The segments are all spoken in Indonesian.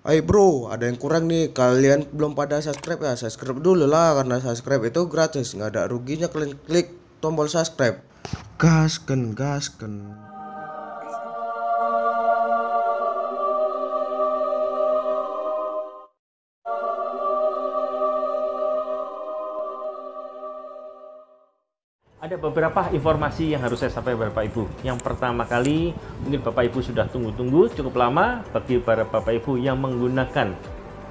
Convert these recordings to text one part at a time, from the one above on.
Bro, ada yang kurang nih. Kalian belum pada subscribe ya? Subscribe dulu lah, karena subscribe itu gratis, nggak ada ruginya. Kalian klik tombol subscribe. Gasken, gasken. Ada beberapa informasi yang harus saya sampaikan Bapak Ibu. Yang pertama kali, mungkin Bapak Ibu sudah tunggu-tunggu cukup lama bagi para Bapak Ibu yang menggunakan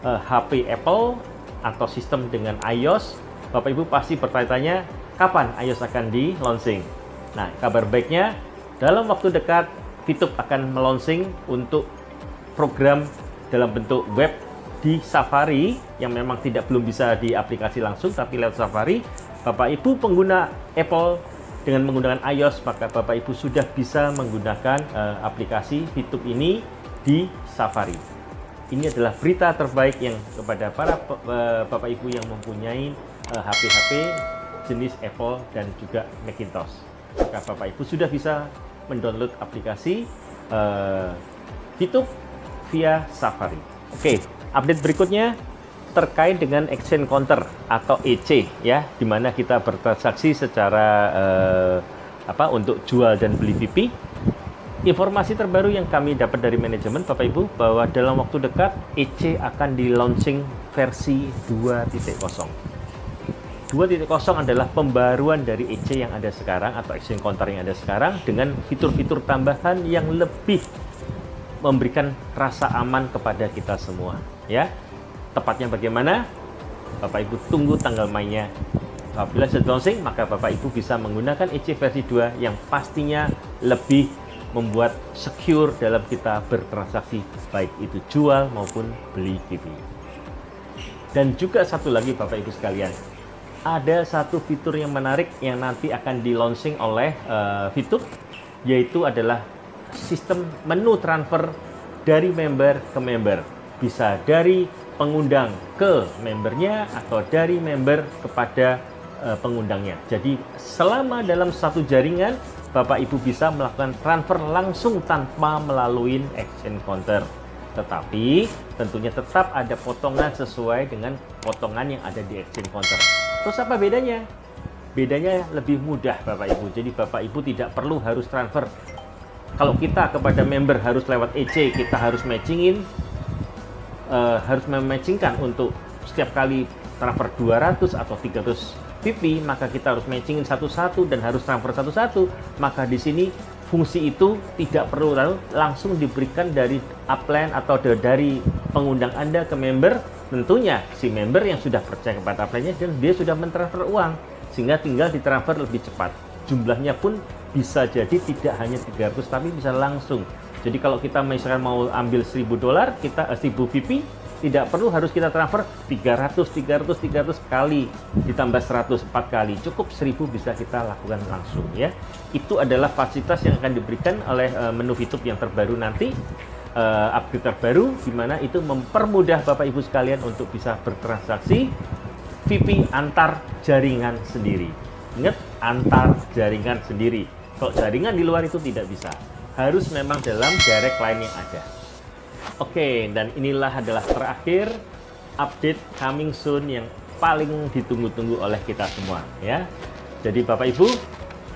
HP Apple atau sistem dengan iOS. Bapak Ibu pasti bertanya-tanya, kapan iOS akan di-launching? Nah, kabar baiknya, dalam waktu dekat, VTube akan meluncing untuk program dalam bentuk web di Safari yang memang belum bisa di aplikasi langsung, tapi lewat Safari. Bapak Ibu pengguna Apple dengan menggunakan iOS, maka Bapak Ibu sudah bisa menggunakan aplikasi VTube ini di Safari. Ini adalah berita terbaik yang kepada para Bapak Ibu yang mempunyai HP-HP jenis Apple dan juga Macintosh. Maka Bapak Ibu sudah bisa mendownload aplikasi VTube via Safari. Oke, update berikutnya terkait dengan exchange counter atau EC ya, di mana kita bertransaksi secara untuk jual dan beli VP. Informasi terbaru yang kami dapat dari manajemen Bapak Ibu bahwa dalam waktu dekat EC akan di launching versi 2.0. 2.0 adalah pembaruan dari EC yang ada sekarang atau exchange counter yang ada sekarang dengan fitur-fitur tambahan yang lebih memberikan rasa aman kepada kita semua ya. Tepatnya bagaimana? Bapak Ibu tunggu tanggal mainnya. Apabila sudah launching, maka Bapak Ibu bisa menggunakan EC versi 2 yang pastinya lebih membuat secure dalam kita bertransaksi, baik itu jual maupun beli VP. Dan juga satu lagi Bapak Ibu sekalian, ada satu fitur yang menarik yang nanti akan di launching oleh VTube, yaitu adalah sistem menu transfer dari member ke member. Bisa dari pengundang ke membernya atau dari member kepada pengundangnya. Jadi selama dalam satu jaringan, Bapak Ibu bisa melakukan transfer langsung tanpa melalui exchange counter. Tetapi tentunya tetap ada potongan sesuai dengan potongan yang ada di exchange counter. Terus apa bedanya? Bedanya lebih mudah Bapak Ibu. Jadi Bapak Ibu tidak perlu harus transfer. Kalau kita kepada member harus lewat EC, kita harus matchingin, harus mematchingkan untuk setiap kali transfer 200 atau 300 VP, maka kita harus matchingin satu-satu dan harus transfer satu-satu. Maka di sini fungsi itu tidak perlu langsung diberikan dari upline atau dari pengundang Anda ke member. Tentunya si member yang sudah percaya kepada upline-nya dan dia sudah mentransfer uang, sehingga tinggal ditransfer lebih cepat. Jumlahnya pun bisa jadi tidak hanya 300 tapi bisa langsung. Jadi kalau kita misalkan mau ambil $1.000, kita 1000 VP, tidak perlu harus kita transfer 300 kali ditambah 100 4 kali. Cukup 1000 bisa kita lakukan langsung ya. Itu adalah fasilitas yang akan diberikan oleh menu VTube yang terbaru nanti, update terbaru, di mana itu mempermudah Bapak Ibu sekalian untuk bisa bertransaksi VP antar jaringan sendiri. Ingat, antar jaringan sendiri. Kalau jaringan di luar itu tidak bisa. Harus memang dalam direct line yang ada. Oke, dan inilah adalah terakhir update coming soon yang paling ditunggu-tunggu oleh kita semua ya. Jadi Bapak Ibu,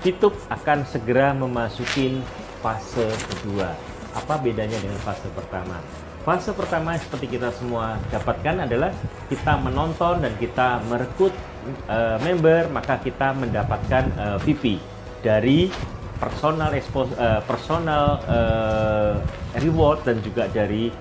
VTube akan segera memasuki fase kedua. Apa bedanya dengan fase pertama? Fase pertama seperti kita semua dapatkan adalah kita menonton dan kita merekrut member, maka kita mendapatkan VP dari personal reward dan juga dari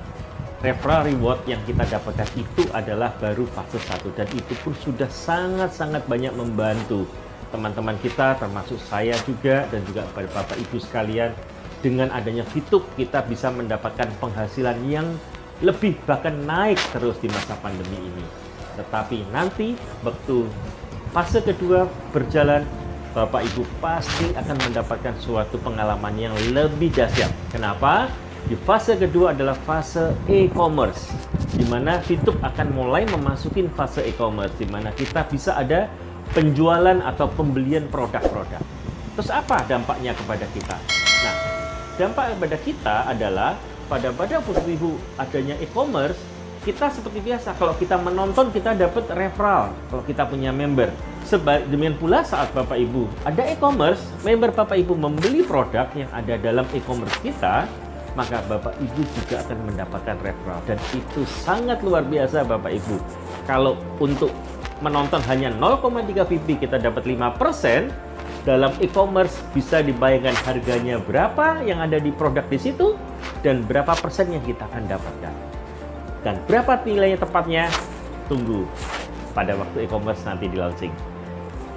referral reward yang kita dapatkan. Itu adalah baru fase 1 dan itu pun sudah sangat-sangat banyak membantu teman-teman kita, termasuk saya juga dan juga pada Bapak Ibu sekalian. Dengan adanya VTube kita bisa mendapatkan penghasilan yang lebih, bahkan naik terus di masa pandemi ini. Tetapi nanti waktu fase kedua berjalan, Bapak Ibu pasti akan mendapatkan suatu pengalaman yang lebih dahsyat. Kenapa? Di fase kedua adalah fase e-commerce, di mana VTube akan mulai memasuki fase e-commerce, di mana kita bisa ada penjualan atau pembelian produk-produk. Terus apa dampaknya kepada kita? Nah, dampak kepada kita adalah waspada pada Bapak Ibu adanya e-commerce, kita seperti biasa, kalau kita menonton kita dapat referral kalau kita punya member. Demikian pula saat Bapak Ibu ada e-commerce, member Bapak Ibu membeli produk yang ada dalam e-commerce kita, maka Bapak Ibu juga akan mendapatkan referral. Dan itu sangat luar biasa Bapak Ibu. Kalau untuk menonton hanya 0,3 VP kita dapat 5%, dalam e-commerce bisa dibayangkan harganya berapa yang ada di produk di situ dan berapa persen yang kita akan dapatkan. Dan berapa nilainya tepatnya, tunggu pada waktu e-commerce nanti di launching.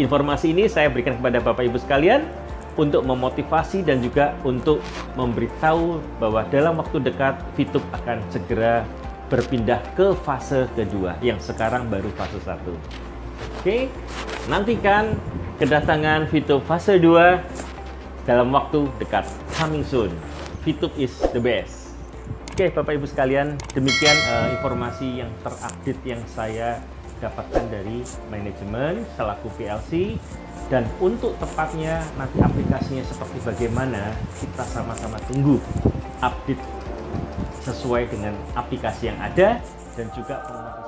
Informasi ini saya berikan kepada Bapak Ibu sekalian untuk memotivasi dan juga untuk memberitahu bahwa dalam waktu dekat VTube akan segera berpindah ke fase kedua yang sekarang baru fase 1. Oke, nantikan kedatangan VTube fase 2 dalam waktu dekat. Coming soon. VTube is the best. Oke, Bapak Ibu sekalian, demikian informasi yang terupdate yang saya dapatkan dari manajemen selaku PLC. Dan untuk tepatnya nanti aplikasinya seperti bagaimana, kita sama-sama tunggu update sesuai dengan aplikasi yang ada dan juga pengumuman.